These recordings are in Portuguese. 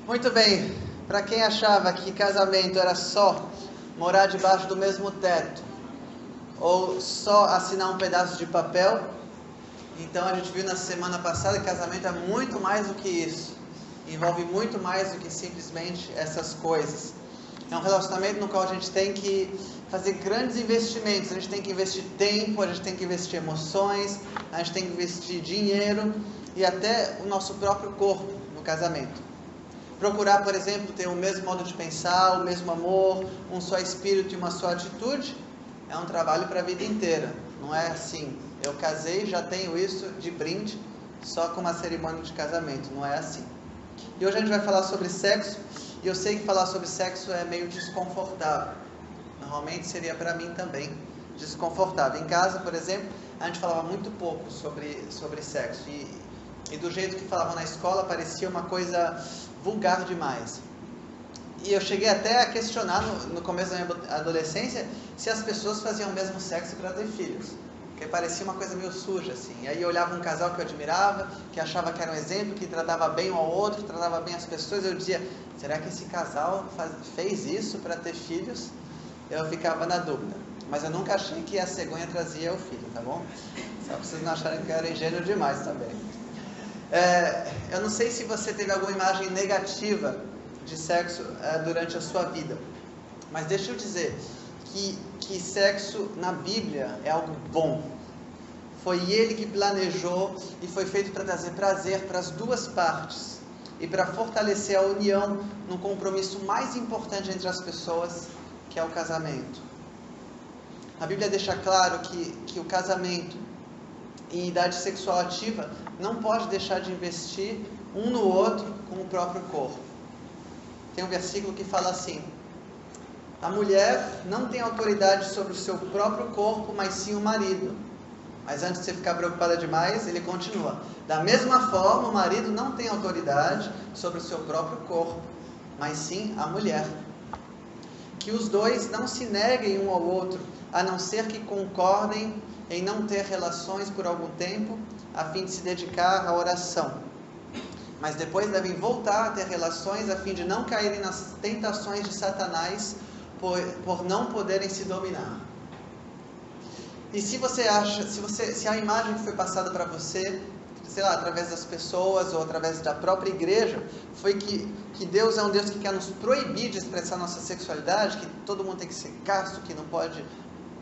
Muito bem, para quem achava que casamento era só morar debaixo do mesmo teto, ou só assinar um pedaço de papel, então a gente viu na semana passada que casamento é muito mais do que isso, envolve muito mais do que simplesmente essas coisas. É um relacionamento no qual a gente tem que fazer grandes investimentos, a gente tem que investir tempo, a gente tem que investir emoções, a gente tem que investir dinheiro e até o nosso próprio corpo no casamento. Procurar, por exemplo, ter o mesmo modo de pensar, o mesmo amor, um só espírito e uma só atitude, é um trabalho para a vida inteira. Não é assim, eu casei, já tenho isso de brinde, só com uma cerimônia de casamento. Não é assim. E hoje a gente vai falar sobre sexo, e eu sei que falar sobre sexo é meio desconfortável. Normalmente seria para mim também desconfortável. Em casa, por exemplo, a gente falava muito pouco sobre sexo. E do jeito que falavam na escola, parecia uma coisa vulgar demais. E eu cheguei até a questionar no começo da minha adolescência se as pessoas faziam o mesmo sexo para ter filhos. Porque parecia uma coisa meio suja, assim. E aí eu olhava um casal que eu admirava, que achava que era um exemplo, que tratava bem um ao outro, tratava bem as pessoas. Eu dizia, será que esse casal fez isso para ter filhos? Eu ficava na dúvida. Mas eu nunca achei que a cegonha trazia o filho, tá bom? Só para vocês não acharem que eu era ingênuo demais também. Eu não sei se você teve alguma imagem negativa de sexo durante a sua vida, mas deixa eu dizer que sexo na Bíblia é algo bom. Foi ele que planejou e foi feito para trazer prazer para as duas partes e para fortalecer a união no compromisso mais importante entre as pessoas, que é o casamento. A Bíblia deixa claro que o casamento em idade sexual ativa não pode deixar de investir um no outro com o próprio corpo. Tem um versículo que fala assim: a mulher não tem autoridade sobre o seu próprio corpo, mas sim o marido. Mas antes de você ficar preocupada demais, ele continua: da mesma forma, o marido não tem autoridade sobre o seu próprio corpo, mas sim a mulher. Que os dois não se neguem um ao outro, a não ser que concordem em não ter relações por algum tempo, a fim de se dedicar à oração. Mas depois devem voltar a ter relações, a fim de não caírem nas tentações de Satanás, por não poderem se dominar. E se você acha, se a imagem que foi passada para você, sei lá, através das pessoas ou através da própria igreja, foi que Deus é um Deus que quer nos proibir de expressar nossa sexualidade, que todo mundo tem que ser casto, que não pode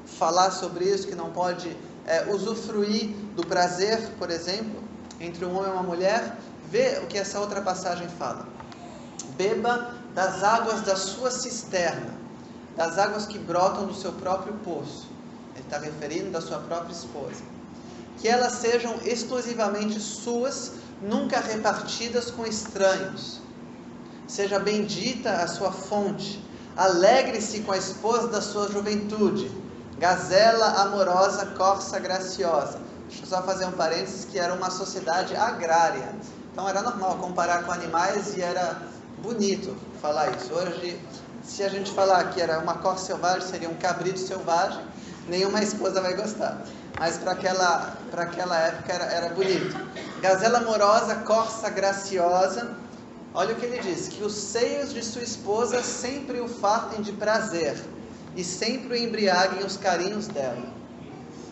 falar sobre isso, que não pode usufruir do prazer, por exemplo, entre um homem e uma mulher, vê o que essa outra passagem fala. Beba das águas da sua cisterna, das águas que brotam do seu próprio poço. Ele está referindo da sua própria esposa. Que elas sejam exclusivamente suas, nunca repartidas com estranhos. Seja bendita a sua fonte. Alegre-se com a esposa da sua juventude. Gazela amorosa, corça graciosa. Deixa eu só fazer um parênteses, que era uma sociedade agrária. Então era normal comparar com animais e era bonito falar isso. Hoje, se a gente falar que era uma corça selvagem, seria um cabrito selvagem, nenhuma esposa vai gostar. Mas para aquela época era bonito. Gazela amorosa, corça graciosa. Olha o que ele diz: que os seios de sua esposa sempre o fartem de prazer e sempre o embriaguem os carinhos dela.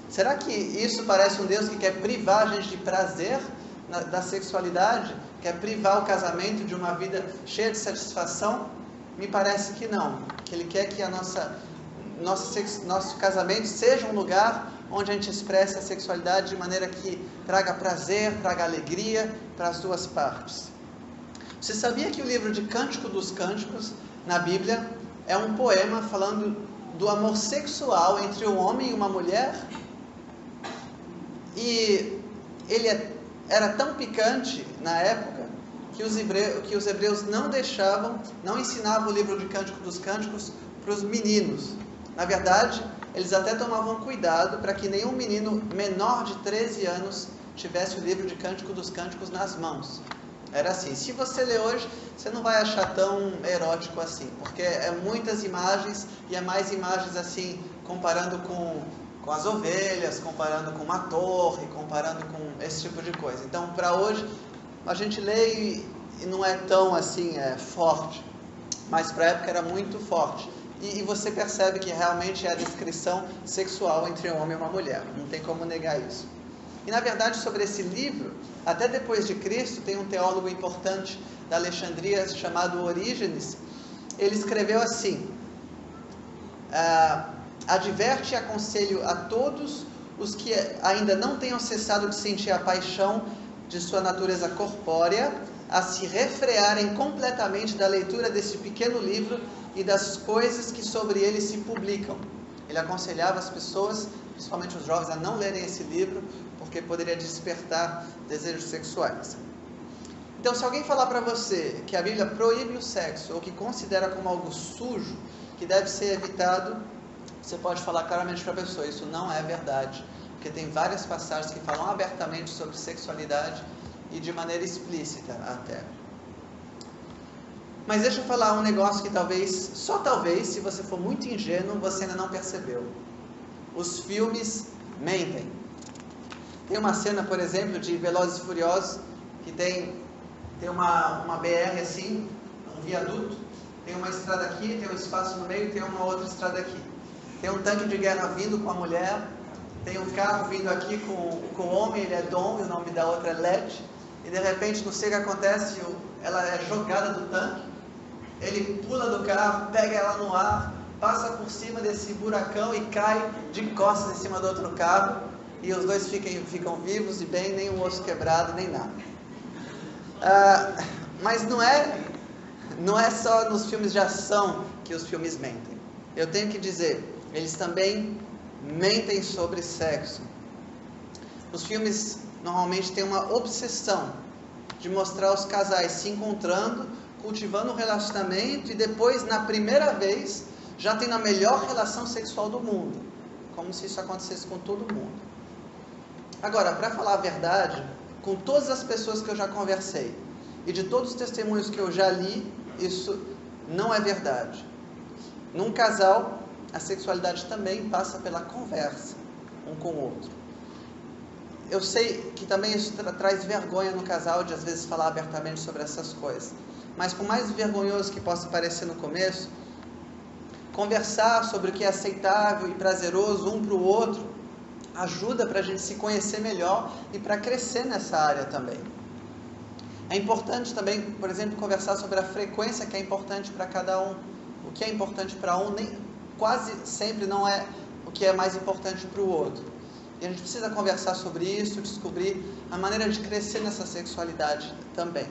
Será que isso parece um Deus que quer privar a gente de prazer da sexualidade? Quer privar o casamento de uma vida cheia de satisfação? Me parece que não. Que Ele quer que nosso casamento seja um lugar onde a gente expresse a sexualidade de maneira que traga prazer, traga alegria para as duas partes. Você sabia que o livro de Cântico dos Cânticos, na Bíblia, é um poema falando do amor sexual entre um homem e uma mulher? E ele era tão picante na época que os hebreus não ensinavam o livro de Cântico dos Cânticos para os meninos. Na verdade, eles até tomavam cuidado para que nenhum menino menor de 13 anos tivesse o livro de Cântico dos Cânticos nas mãos. Era assim. Se você ler hoje, você não vai achar tão erótico assim, porque é muitas imagens, e é mais imagens assim, comparando com as ovelhas, comparando com uma torre, comparando com esse tipo de coisa. Então, para hoje, a gente lê não é tão assim forte, mas para a época era muito forte. E você percebe que realmente é a descrição sexual entre um homem e uma mulher, não tem como negar isso. E na verdade sobre esse livro, até depois de Cristo, tem um teólogo importante da Alexandria chamado Orígenes. Ele escreveu assim: adverte e aconselho a todos os que ainda não tenham cessado de sentir a paixão de sua natureza corpórea, a se refrearem completamente da leitura desse pequeno livro e das coisas que sobre ele se publicam. Ele aconselhava as pessoas, principalmente os jovens, a não lerem esse livro, porque poderia despertar desejos sexuais. Então, se alguém falar para você que a Bíblia proíbe o sexo, ou que considera como algo sujo, que deve ser evitado, você pode falar claramente para a pessoa: isso não é verdade, porque tem várias passagens que falam abertamente sobre sexualidade e de maneira explícita até. Mas deixa eu falar um negócio que talvez, só talvez, se você for muito ingênuo, você ainda não percebeu. Os filmes mentem. Tem uma cena, por exemplo, de Velozes e Furiosos, que tem uma BR assim, um viaduto, tem uma estrada aqui, tem um espaço no meio, tem uma outra estrada aqui. Tem um tanque de guerra vindo com a mulher, tem um carro vindo aqui com o homem, ele é Dom, e o nome da outra é Led, e de repente, não sei o que acontece, ela é jogada do tanque, ele pula do carro, pega ela no ar, passa por cima desse buracão e cai de costas em cima do outro carro, e os dois ficam vivos e bem, nem um osso quebrado, nem nada. Mas não é só nos filmes de ação que os filmes mentem. Eu tenho que dizer, eles também mentem sobre sexo. Os filmes normalmente têm uma obsessão de mostrar os casais se encontrando, cultivando um relacionamento e depois, na primeira vez, já tendo a melhor relação sexual do mundo, como se isso acontecesse com todo mundo. Agora, para falar a verdade, com todas as pessoas que eu já conversei e de todos os testemunhos que eu já li, isso não é verdade. Num casal, a sexualidade também passa pela conversa um com o outro. Eu sei que também isso traz vergonha no casal de às vezes falar abertamente sobre essas coisas, mas por mais vergonhoso que possa parecer no começo, conversar sobre o que é aceitável e prazeroso um para o outro ajuda para a gente se conhecer melhor e para crescer nessa área também. É importante também, por exemplo, conversar sobre a frequência que é importante para cada um. O que é importante para um quase sempre não é o que é mais importante para o outro. E a gente precisa conversar sobre isso, descobrir a maneira de crescer nessa sexualidade também.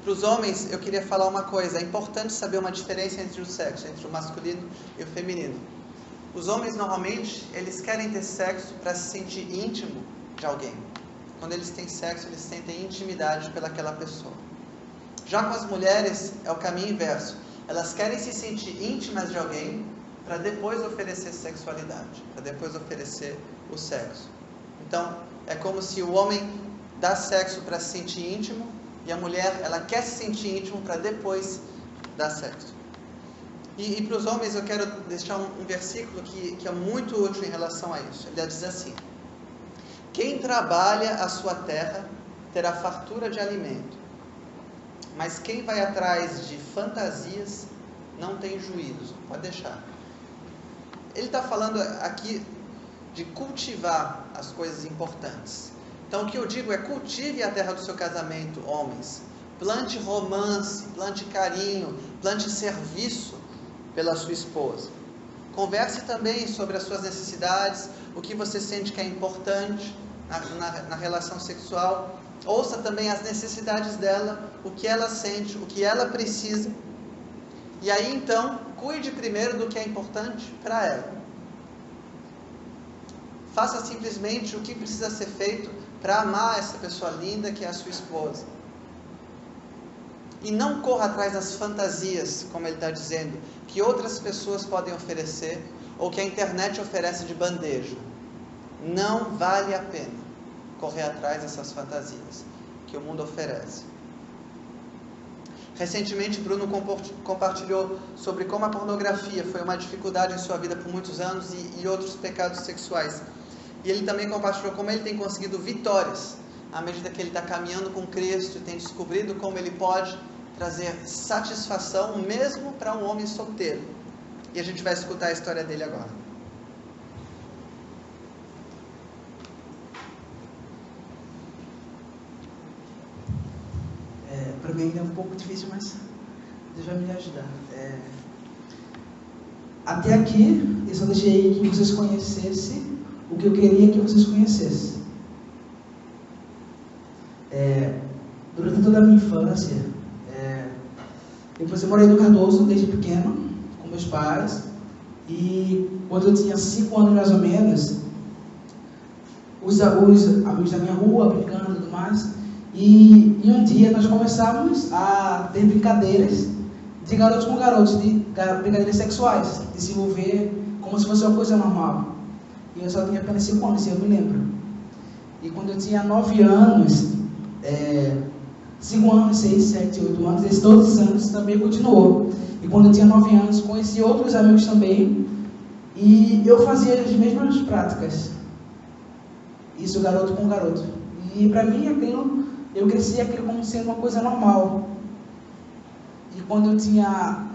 Para os homens, eu queria falar uma coisa: é importante saber uma diferença entre o sexo, entre o masculino e o feminino. Os homens, normalmente, eles querem ter sexo para se sentir íntimo de alguém. Quando eles têm sexo, eles sentem intimidade pelaquela pessoa. Já com as mulheres, é o caminho inverso. Elas querem se sentir íntimas de alguém para depois oferecer sexualidade, para depois oferecer o sexo. Então, é como se o homem dá sexo para se sentir íntimo e a mulher, ela quer se sentir íntimo para depois dar sexo. E para os homens eu quero deixar um versículo que é muito útil em relação a isso. Ele diz assim: quem trabalha a sua terra terá fartura de alimento, mas quem vai atrás de fantasias não tem juízo. Pode deixar. Ele está falando aqui de cultivar as coisas importantes. Então o que eu digo é: cultive a terra do seu casamento, homens. Plante romance, plante carinho, plante serviço pela sua esposa. Converse também sobre as suas necessidades, o que você sente que é importante na relação sexual. Ouça também as necessidades dela, o que ela sente, o que ela precisa. E aí então, cuide primeiro do que é importante para ela. Faça simplesmente o que precisa ser feito para amar essa pessoa linda que é a sua esposa. E não corra atrás das fantasias, como ele está dizendo, que outras pessoas podem oferecer, ou que a internet oferece de bandeja. Não vale a pena correr atrás dessas fantasias que o mundo oferece. Recentemente, Bruno compartilhou sobre como a pornografia foi uma dificuldade em sua vida por muitos anos e outros pecados sexuais. E ele também compartilhou como ele tem conseguido vitórias à medida que ele está caminhando com Cristo e tem descobrido como ele pode trazer satisfação mesmo para um homem solteiro. E a gente vai escutar a história dele agora. Para mim ainda é um pouco difícil, mas Deus vai me ajudar. Até aqui, eu só deixei que vocês conhecessem o que eu queria que vocês conhecessem. Durante toda a minha infância, eu morei no Cardoso desde pequeno, com meus pais, e quando eu tinha 5 anos mais ou menos, os amigos da minha rua, brincando e tudo mais, e um dia nós começamos a ter brincadeiras de garotos com garotos, de brincadeiras sexuais, de se envolver como se fosse uma coisa normal. E eu só tinha apenas 5 anos, eu me lembro. E quando eu tinha 9 anos, 5 anos, 6, 7, 8 anos, todos os anos também continuou. E quando eu tinha 9 anos, conheci outros amigos também, e eu fazia as mesmas práticas. Isso, garoto com garoto. E para mim, eu cresci aquilo como sendo uma coisa normal. E quando eu tinha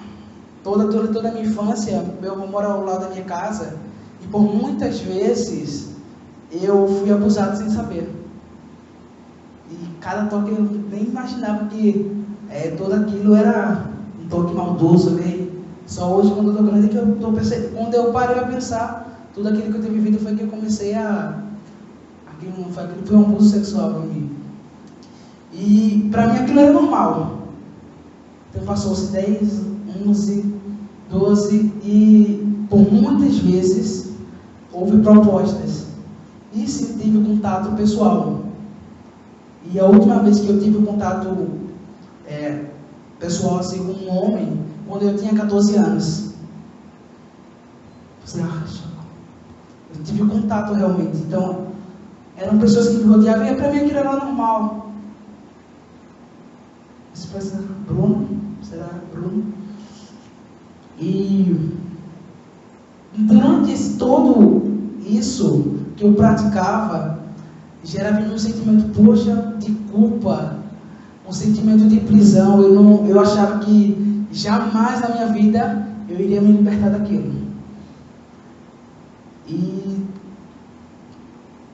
toda a minha infância, meu avô mora ao lado da minha casa, e por muitas vezes eu fui abusado sem saber. E cada toque eu nem imaginava que tudo aquilo era um toque maldoso, né? Só hoje, quando eu estou grande, que eu estou percebendo. Quando eu parei a pensar, tudo aquilo que eu tenho vivido foi que eu comecei aquilo foi um abuso sexual para mim. E para mim aquilo era normal. Então passou-se 10, 11, 12 e por muitas vezes houve propostas. E sim, tive contato pessoal. E a última vez que eu tive contato pessoal assim, com um homem, quando eu tinha 14 anos. Eu tive contato realmente. Então, eram pessoas que me rodeavam e para mim aquilo era normal. Você pensa, Bruno? Será Bruno? E durante todo isso que eu praticava, gerava um sentimento, poxa, de culpa, um sentimento de prisão. Eu achava que jamais na minha vida eu iria me libertar daquilo. E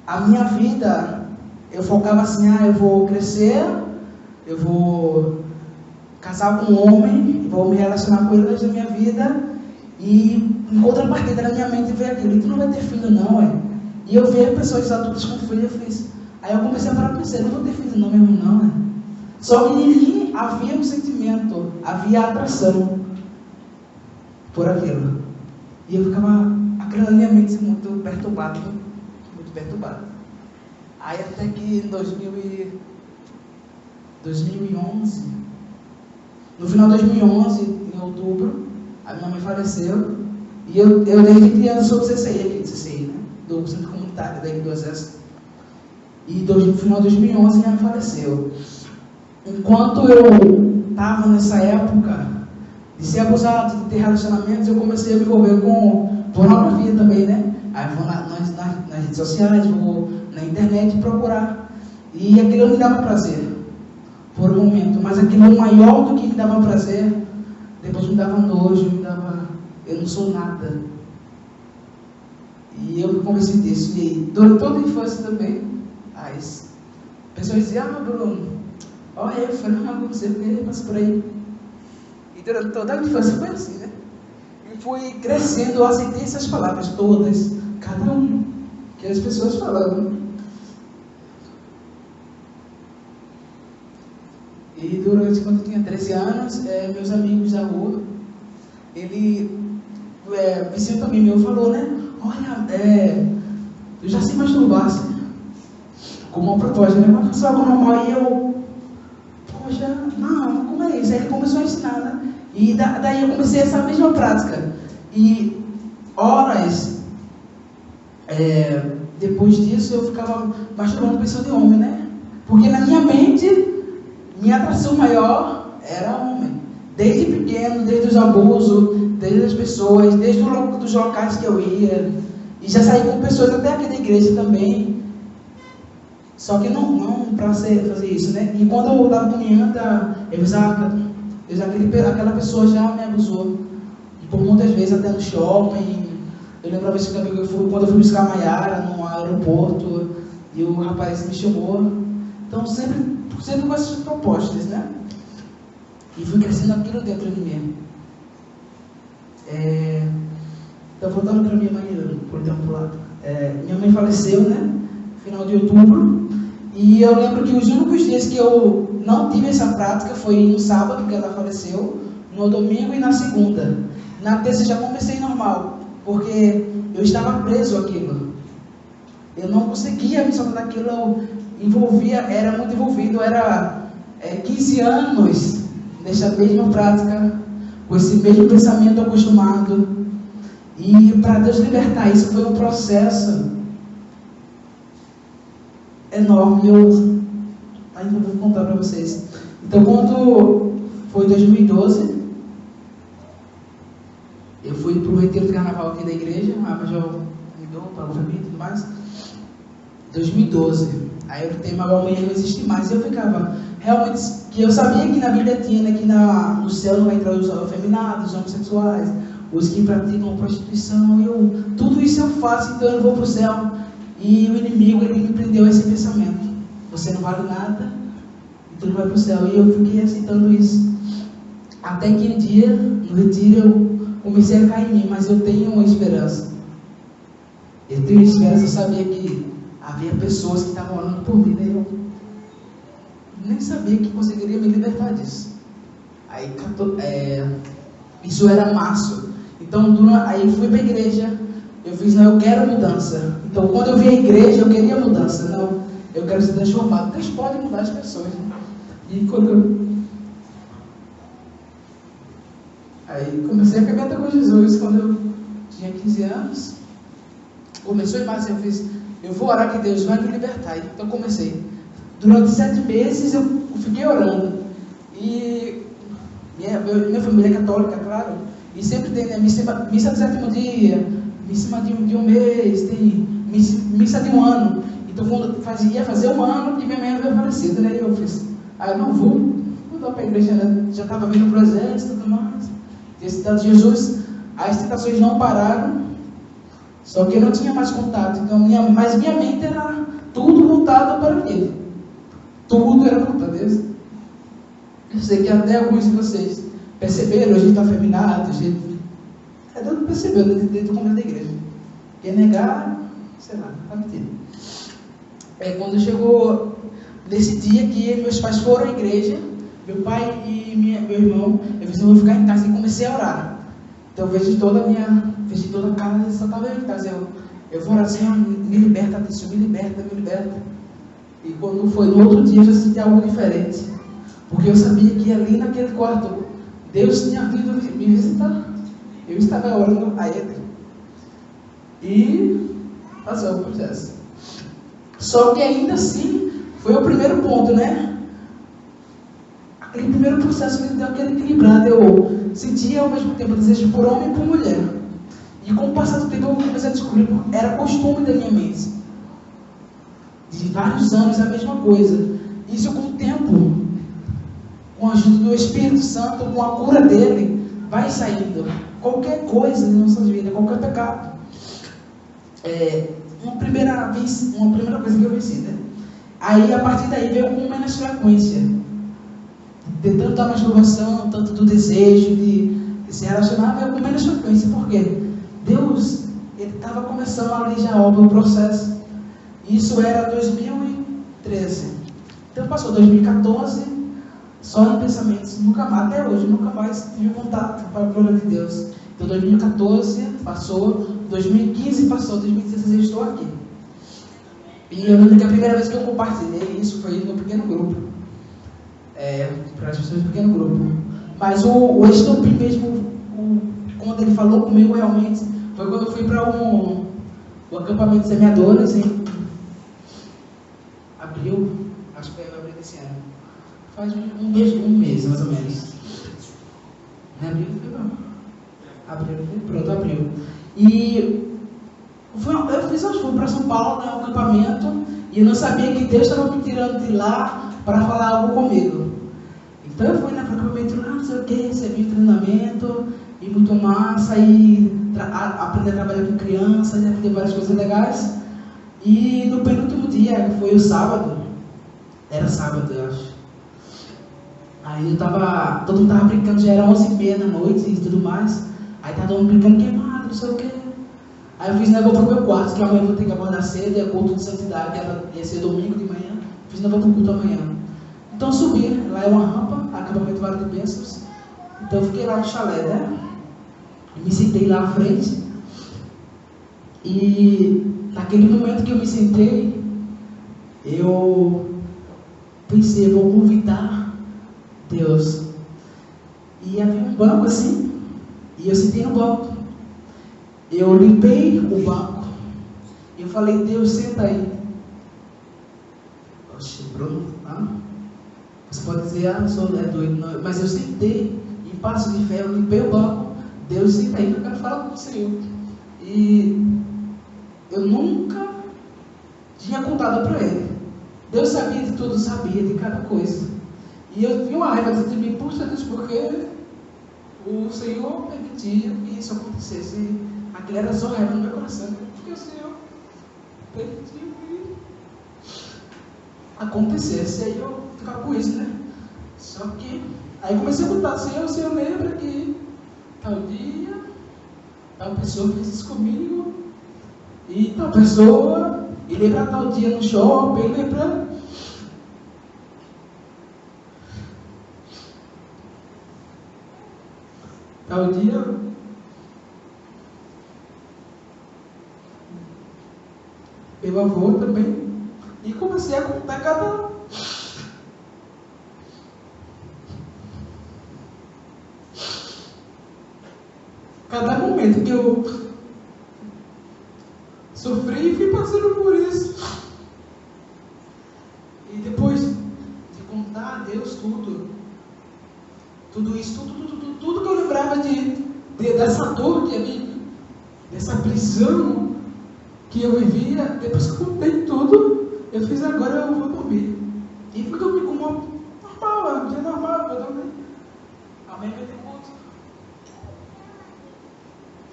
a minha vida, eu focava assim, eu vou crescer, eu vou casar com um homem, vou me relacionar com ele desde a minha vida, e em contrapartida na minha mente veio aquilo, tu não vai ter filho não, E eu via pessoas adultas com filho, aí eu comecei a parar para pensar, não vou ter filho não mesmo não, Só que em mim havia um sentimento, havia atração por aquilo. E eu ficava, aquilo na minha mente muito perturbado. Aí até que em 2011, no final de 2011, em outubro, a minha mãe faleceu, e eu desde criança sou do CCI, né? Do Centro Comunitário daí do Exército. E no final de 2011 minha mãe faleceu. Enquanto eu estava nessa época de ser abusado, de ter relacionamentos, eu comecei a me envolver com pornografia também, né? Aí eu vou nas redes sociais, vou na internet procurar. E aquilo me dava prazer, por um momento. Mas aquilo maior do que me dava prazer, depois me dava nojo, eu não sou nada. E eu me convenci disso. E durante toda a infância também, as pessoas diziam, Bruno, olha, eu falei, não sei o que, passa por aí. E durante toda a infância foi assim, né? E fui crescendo, eu aceitei essas palavras todas, cada uma, que as pessoas falavam. E durante, quando eu tinha 13 anos, meus amigos da rua, vizinho também meu falou, né? Olha, tu já se masturbasse, como uma proposta, né? Mas foi algo normal. E eu, poxa, não, como é isso? Aí ele começou a ensinar, né? E daí eu comecei essa mesma prática. E horas depois disso eu ficava masturbando pensando em homem, né? Porque na minha mente, minha atração maior era homem. Desde pequeno, desde os abusos, desde as pessoas, desde os locais que eu ia. E já saí com pessoas até aqui da igreja também. Só que não para fazer isso, né? E quando eu estava caminhando, aquela pessoa já me abusou. E por muitas vezes até no shopping. Eu lembro uma vez que quando eu fui buscar a Maiara no aeroporto, e o rapaz me chamou. Então sempre com essas propostas, né? E fui crescendo aquilo dentro de mim. Então, voltando para minha mãe, por exemplo, minha mãe faleceu, né? Final de outubro. E eu lembro que os únicos dias que eu não tive essa prática foi no sábado, que ela faleceu, no domingo e na segunda. Na terça já comecei normal, porque eu estava preso àquilo. Eu não conseguia me soltar daquilo, era muito envolvido, era 15 anos nessa mesma prática, com esse mesmo pensamento acostumado. E para Deus libertar isso foi um processo enorme. Eu ainda vou contar para vocês. Então, quando foi 2012, eu fui para o retiro de carnaval aqui da igreja, a Major me deu para o família e tudo mais. 2012, aí eu tenho, mas amanhã não existe mais. E eu ficava, realmente, que eu sabia que na Bíblia tinha, né, que no céu não vai entrar os afeminados, os homossexuais, os que praticam prostituição. Tudo isso eu faço, então eu vou para o céu. E o inimigo, ele me prendeu a esse pensamento: você não vale nada, e tu não vai para o céu. E eu fiquei aceitando isso. Até que um dia, no retiro, eu comecei a cair em mim, mas eu tenho uma esperança. Eu tenho esperança, eu sabia que havia pessoas que estavam orando por mim, né? Eu nem sabia que conseguiria me libertar disso. Aí, isso era março. Então, aí fui para a igreja, eu fiz, não, eu quero mudança. Então, quando eu vi a igreja, eu queria mudança. Não, eu quero ser transformado. Deus pode mudar as pessoas, né? E aí comecei a caminhar com Jesus quando eu tinha 15 anos. Começou em março, eu vou orar que Deus vai me libertar. Então comecei. Durante 7 meses eu fiquei orando. E minha família é católica, claro. E sempre tem, né, missa do 7º dia, missa de um mês, tem missa de um ano. Então quando ia fazer um ano e minha mãe havia falecido, né? E eu fiz, eu não vou para a igreja, né? Já estava vindo para o exército e tudo mais. De Jesus, as tentações não pararam. Só que eu não tinha mais contato. Então, mas minha mente era tudo voltado para Ele. Tudo era voltado a Deus. Eu sei que até alguns de vocês perceberam, a gente está afeminado, a gente não percebeu dentro do começo da igreja. Quer negar, sei lá, está mentindo. Quando chegou nesse dia que meus pais foram à igreja, meu pai e meu irmão, eu disse, eu vou ficar em casa, e comecei a orar. Então eu vejo toda a casa, só estava eu em casa. Eu vou orar, Senhor, me liberta disso, me liberta. E quando foi no outro dia, eu já senti algo diferente. Porque eu sabia que ali naquele quarto, Deus tinha vindo me visitar. Eu estava orando a Ele. E passou o processo. Só que ainda assim, foi o primeiro ponto, né? Aquele primeiro processo que deu aquele equilibrado. Eu sentia ao mesmo tempo desejo por homem e por mulher. E com o passar do tempo eu comecei a descobrir que era costume da minha mente. De vários anos a mesma coisa. Isso com o tempo, com a ajuda do Espírito Santo, com a cura dele, vai saindo. Qualquer coisa na nossa vida, qualquer pecado. Uma primeira coisa que eu venci, né? Aí a partir daí veio com menos frequência. De tanto da masturbação, tanto do desejo de se relacionar, veio com menos frequência. Por quê? Deus, Ele estava começando ali já a obra, o processo. Isso era 2013. Então passou 2014, só em pensamentos, nunca mais, até hoje, nunca mais tive contato para a glória de Deus. Então 2014 passou, 2015 passou, 2016 eu estou aqui. E eu lembro que a primeira vez que eu compartilhei isso foi no pequeno grupo. Para as pessoas do pequeno grupo. Mas o estopim mesmo, quando ele falou comigo realmente, foi quando eu fui para o acampamento de semeadores em abril, acho que foi em abril desse ano. Faz um mês mais ou menos. Abril foi bom. Abril. E eu fui para São Paulo, né, um acampamento, E eu não sabia que Deus estava me tirando de lá para falar algo comigo. Então eu fui na acampamento lá, não sei o que, recebi treinamento e muito massa, e aprendi a trabalhar com crianças, aprendi várias coisas legais. E no penúltimo dia, que foi o sábado, era sábado eu acho, aí todo mundo tava brincando, já era 11h30 da noite e tudo mais, aí tava todo mundo brincando queimado, não sei o que. Aí eu fiz negócio pro meu quarto, que amanhã eu vou ter que acordar cedo, é culto de santidade, ia ser domingo de manhã, fiz negócio pro culto amanhã. Então eu subi, lá é uma rampa, acampamento Vale de Bênçãos, então eu fiquei lá no chalé, né? Me sentei lá à frente, e naquele momento que eu me sentei, eu pensei, eu vou convidar Deus. E havia um banco assim, e eu sentei no banco. Eu limpei o banco, e eu falei, Deus, senta aí. Oxe, Bruno, você pode dizer, eu sou doido, não. Mas eu sentei, em passo de fé, eu limpei o banco. Deus, senta aí, eu quero falar com o Senhor. E eu nunca tinha contado para ele. Deus sabia de tudo, sabia de cada coisa. E eu vi uma raiva dentro de mim, puxa Deus, porque o Senhor permitia que isso acontecesse. E aquilo era só raiva no meu coração, porque o Senhor permitiu que acontecesse. Aí eu ficava com isso, né? Só que aí comecei a contar, Senhor lembra que tal dia, tal pessoa fez isso comigo, e tal pessoa, e lembra tal dia no shopping, lembra. Tal dia, meu avô também, e comecei a contar cada momento que eu sofri e fui passando por isso. E depois de contar a Deus tudo isso, tudo que eu lembrava dessa dor que havia, dessa prisão que eu vivia, depois que eu contei tudo, eu fiz, agora eu vou dormir. E fui dormir como normal, um dia normal, vou dormir. Amém, meu Deus.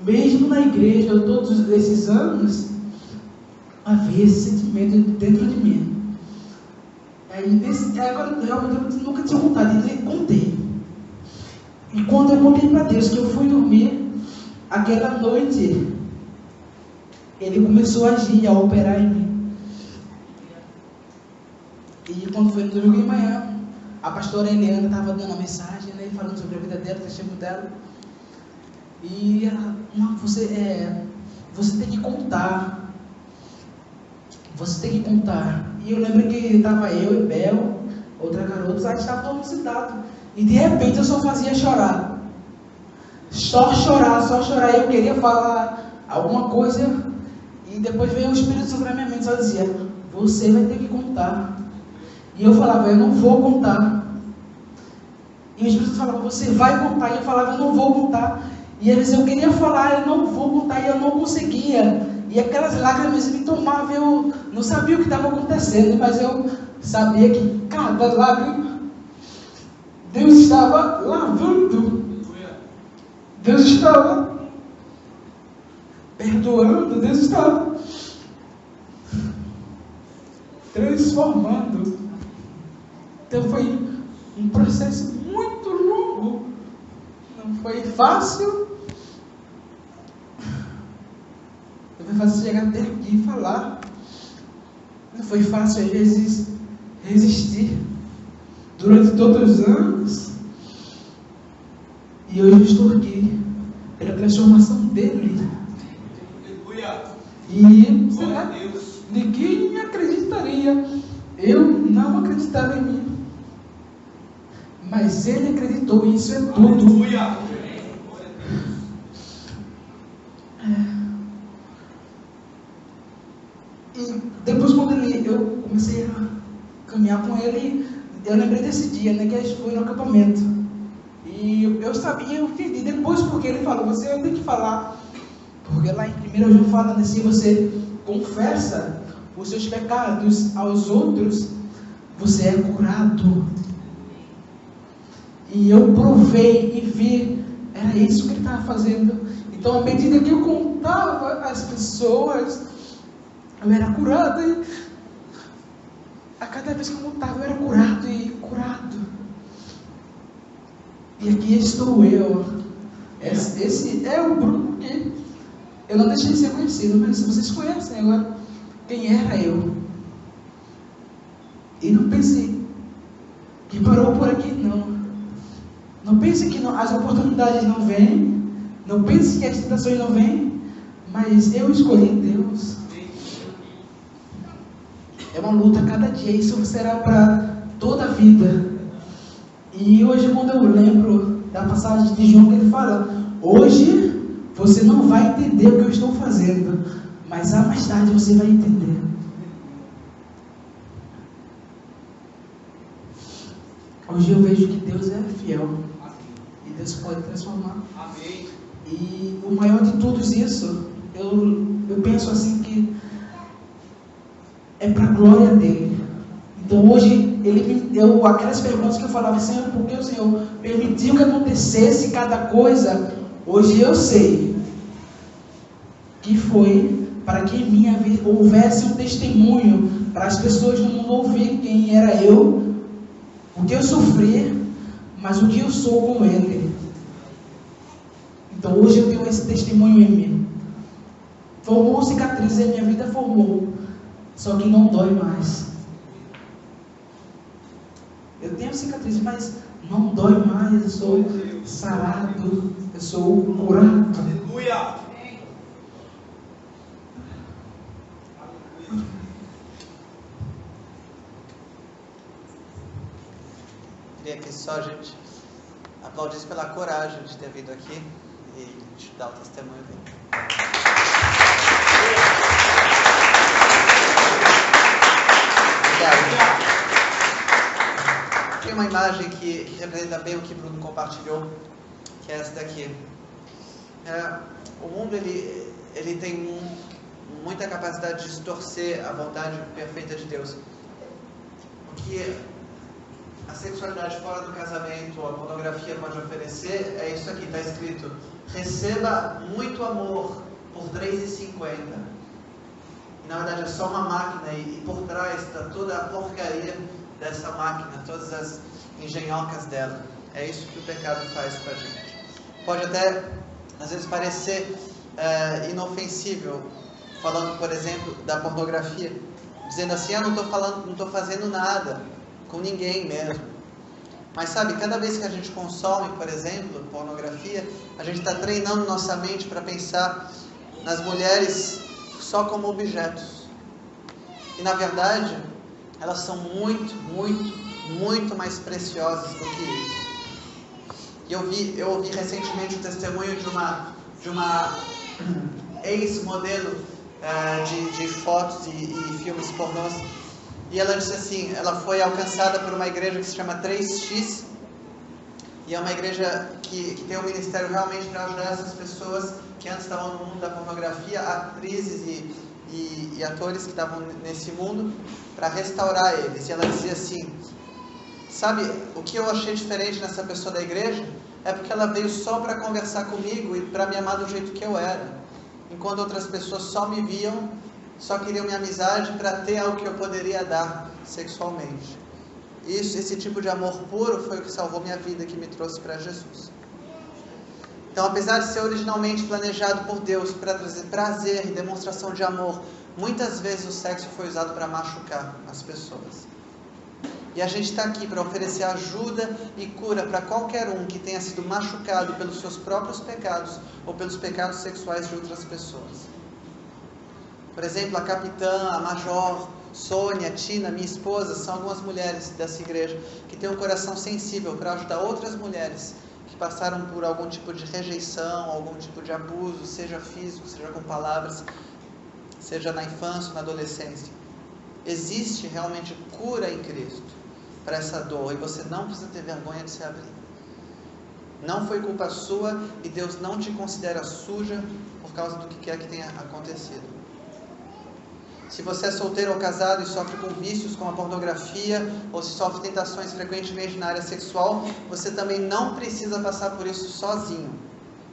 Mesmo na igreja, todos esses anos, havia esse sentimento dentro de mim. Agora, realmente, eu nunca tinha contado, e contei. E quando eu contei para Deus que eu fui dormir, aquela noite, Ele começou a agir, a operar em mim. E quando foi no domingo de manhã, a pastora Eliana estava dando a mensagem, né, falando sobre a vida dela, o testemunho dela. E ela, não, você tem que contar. Você tem que contar. E eu lembro que estava eu e Bel, outra garota, a gente estava todo sentado. E de repente eu só fazia chorar. Só chorar. Eu queria falar alguma coisa. E depois veio o Espírito Santo na minha mente, só dizia, você vai ter que contar. E eu falava, eu não vou contar. E o Espírito Santo falava, você vai contar. E eu falava, eu não vou contar. E às vezes eu queria falar, eu não vou contar, e eu não conseguia. E aquelas lágrimas me tomavam, eu não sabia o que estava acontecendo, mas eu sabia que cada lágrima, Deus estava lavando. Deus estava perdoando, Deus estava transformando. Então foi um processo muito longo. Não foi fácil. Não foi fácil chegar até aqui e falar. Não foi fácil, às vezes, resistir durante todos os anos. E hoje eu estou aqui pela transformação dele. E será? Ninguém acreditaria. Eu não acreditava em mim. Mas ele acreditou, e isso é tudo. E depois, quando eu comecei a caminhar com ele, eu lembrei desse dia, né, que a gente foi no acampamento. E eu sabia, eu entendi depois porque ele falou, você tem que falar. Porque lá em 1 João fala, né, se você confessa os seus pecados aos outros, você é curado. E eu provei e vi, era isso que ele estava fazendo. Então, à medida que eu contava às pessoas, eu era curado. E a cada vez que eu contava, eu era curado e curado. E aqui estou eu. Esse é o Bruno que eu não deixei de ser conhecido, mas vocês conhecem agora quem era eu. E não pense que parou por aqui, não. Não pense que as oportunidades não vêm. Não pense que as tentações não vêm. Mas eu escolhi Deus. É uma luta a cada dia. Isso será para toda a vida. E hoje, quando eu lembro da passagem de João, que ele fala: hoje você não vai entender o que eu estou fazendo, mas mais tarde você vai entender. Hoje eu vejo que Deus é fiel. E Deus pode transformar. Amém. E o maior de todos isso, eu penso assim que é para a glória dele. Então hoje, aquelas perguntas que eu falava, Senhor, por que o Senhor permitiu que acontecesse cada coisa? Hoje eu sei que foi para que em minha vida houvesse um testemunho, para as pessoas no mundo ouvir quem era eu, o que eu sofri, mas o que eu sou com Ele. Então hoje eu tenho esse testemunho em mim. Formou cicatrizes, a minha vida formou, só que não dói mais. Eu tenho cicatrizes, mas não dói mais. Eu sou sarado, eu sou curado. Aleluia! Queria que só a gente aplaudisse pela coragem de ter vindo aqui e te dar o testemunho dele. Obrigado. Tem uma imagem que representa bem o que Bruno compartilhou, que é essa daqui. O mundo ele tem muita capacidade de distorcer a vontade perfeita de Deus. Porque a sexualidade fora do casamento, a pornografia pode oferecer, é isso aqui, está escrito: receba muito amor por R$3,50. E na verdade é só uma máquina, e por trás está toda a porcaria dessa máquina, todas as engenhocas dela. É isso que o pecado faz com a gente. Pode até, às vezes, parecer inofensível, falando, por exemplo, da pornografia, dizendo assim: não estou fazendo nada com ninguém mesmo. Mas sabe, cada vez que a gente consome, por exemplo, pornografia, a gente está treinando nossa mente para pensar nas mulheres só como objetos. E na verdade, elas são muito, muito, muito mais preciosas do que isso. E eu ouvi recentemente o testemunho de uma ex-modelo de fotos e filmes pornôs. E ela disse assim, ela foi alcançada por uma igreja que se chama 3X, e é uma igreja que tem um ministério realmente para ajudar essas pessoas que antes estavam no mundo da pornografia, atrizes e atores que estavam nesse mundo, para restaurar eles. E ela dizia assim: sabe, o que eu achei diferente nessa pessoa da igreja é porque ela veio só para conversar comigo e para me amar do jeito que eu era, enquanto outras pessoas só me viam, só queriam minha amizade para ter algo que eu poderia dar sexualmente. Esse tipo de amor puro foi o que salvou minha vida, que me trouxe para Jesus. Então, apesar de ser originalmente planejado por Deus para trazer prazer e demonstração de amor, muitas vezes o sexo foi usado para machucar as pessoas. E a gente está aqui para oferecer ajuda e cura para qualquer um que tenha sido machucado pelos seus próprios pecados ou pelos pecados sexuais de outras pessoas. Por exemplo, a capitã, a major, Sônia, Tina, minha esposa, são algumas mulheres dessa igreja que têm um coração sensível para ajudar outras mulheres que passaram por algum tipo de rejeição, algum tipo de abuso, seja físico, seja com palavras, seja na infância ou na adolescência. Existe realmente cura em Cristo para essa dor, e você não precisa ter vergonha de se abrir. Não foi culpa sua e Deus não te considera suja por causa do que quer que tenha acontecido. Se você é solteiro ou casado e sofre com vícios como a pornografia, ou se sofre tentações frequentemente na área sexual, você também não precisa passar por isso sozinho.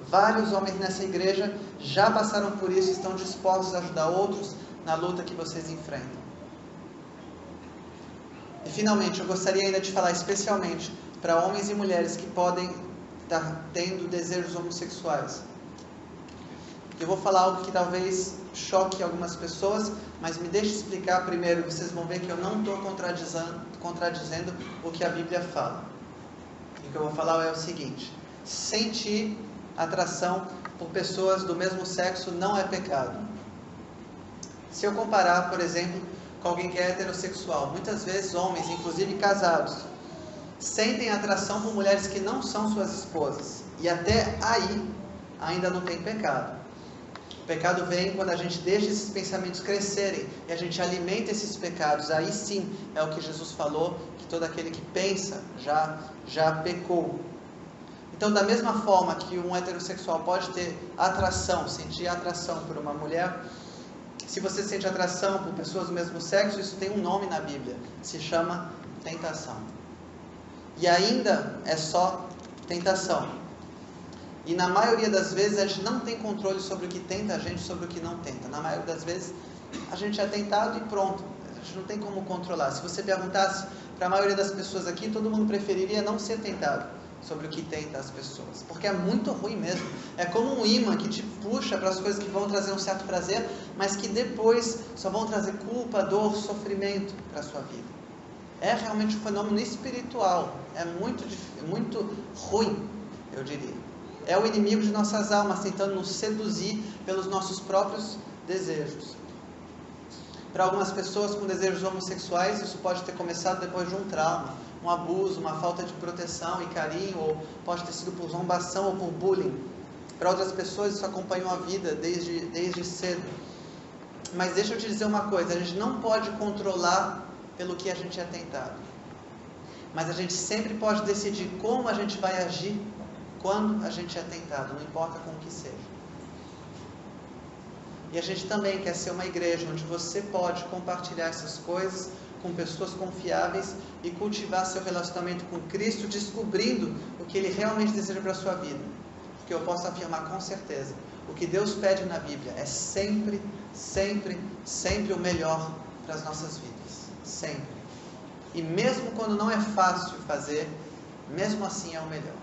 Vários homens nessa igreja já passaram por isso e estão dispostos a ajudar outros na luta que vocês enfrentam. E finalmente, eu gostaria ainda de falar especialmente para homens e mulheres que podem estar tendo desejos homossexuais. Eu vou falar algo que talvez choque algumas pessoas, mas me deixe explicar primeiro, vocês vão ver que eu não estou contradizendo o que a Bíblia fala. O que eu vou falar é o seguinte: sentir atração por pessoas do mesmo sexo não é pecado. Se eu comparar, por exemplo, com alguém que é heterossexual, muitas vezes homens, inclusive casados, sentem atração por mulheres que não são suas esposas, e até aí ainda não tem pecado. O pecado vem quando a gente deixa esses pensamentos crescerem e a gente alimenta esses pecados. Aí sim é o que Jesus falou, que todo aquele que pensa já pecou. Então, da mesma forma que um heterossexual pode ter atração, sentir atração por uma mulher, se você sente atração por pessoas do mesmo sexo, isso tem um nome na Bíblia, se chama tentação. E ainda é só tentação. E na maioria das vezes a gente não tem controle sobre o que tenta a gente, sobre o que não tenta. Na maioria das vezes a gente é tentado e pronto. A gente não tem como controlar. Se você perguntasse para a maioria das pessoas aqui, todo mundo preferiria não ser tentado sobre o que tenta as pessoas. Porque é muito ruim mesmo. É como um imã que te puxa para as coisas que vão trazer um certo prazer, mas que depois só vão trazer culpa, dor, sofrimento para a sua vida. É realmente um fenômeno espiritual. É muito ruim, eu diria. É o inimigo de nossas almas, tentando nos seduzir pelos nossos próprios desejos. Para algumas pessoas com desejos homossexuais, isso pode ter começado depois de um trauma, um abuso, uma falta de proteção e carinho, ou pode ter sido por zombação ou por bullying. Para outras pessoas, isso acompanhou a vida desde cedo. Mas deixa eu te dizer uma coisa, a gente não pode controlar pelo que a gente é tentado. Mas a gente sempre pode decidir como a gente vai agir quando a gente é tentado, não importa com o que seja. E a gente também quer ser uma igreja onde você pode compartilhar essas coisas com pessoas confiáveis e cultivar seu relacionamento com Cristo, descobrindo o que Ele realmente deseja para a sua vida. Porque eu posso afirmar com certeza, o que Deus pede na Bíblia é sempre, sempre, sempre o melhor para as nossas vidas. Sempre. E mesmo quando não é fácil fazer, mesmo assim é o melhor.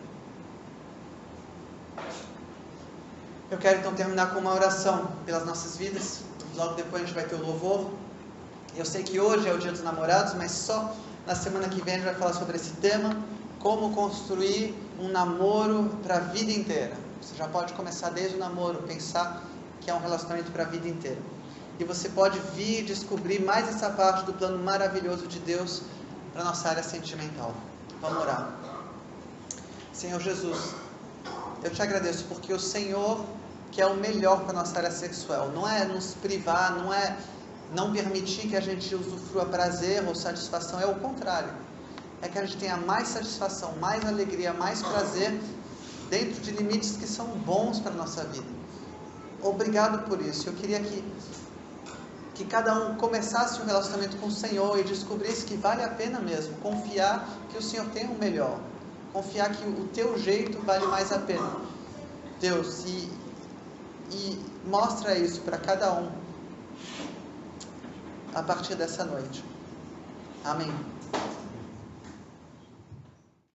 Eu quero então terminar com uma oração pelas nossas vidas. Logo depois a gente vai ter o louvor. Eu sei que hoje é o dia dos namorados, mas só na semana que vem a gente vai falar sobre esse tema, como construir um namoro para a vida inteira. Você já pode começar desde o namoro, pensar que é um relacionamento para a vida inteira. E você pode vir descobrir mais essa parte do plano maravilhoso de Deus para a nossa área sentimental. Vamos orar. Senhor Jesus, eu te agradeço porque o Senhor quer o melhor para a nossa área sexual. Não é nos privar, não é não permitir que a gente usufrua prazer ou satisfação, é o contrário. É que a gente tenha mais satisfação, mais alegria, mais prazer dentro de limites que são bons para a nossa vida. Obrigado por isso. Eu queria que cada um começasse um relacionamento com o Senhor e descobrisse que vale a pena mesmo confiar que o Senhor tem o melhor. Confiar que o teu jeito vale mais a pena. Deus, e mostra isso para cada um a partir dessa noite. Amém.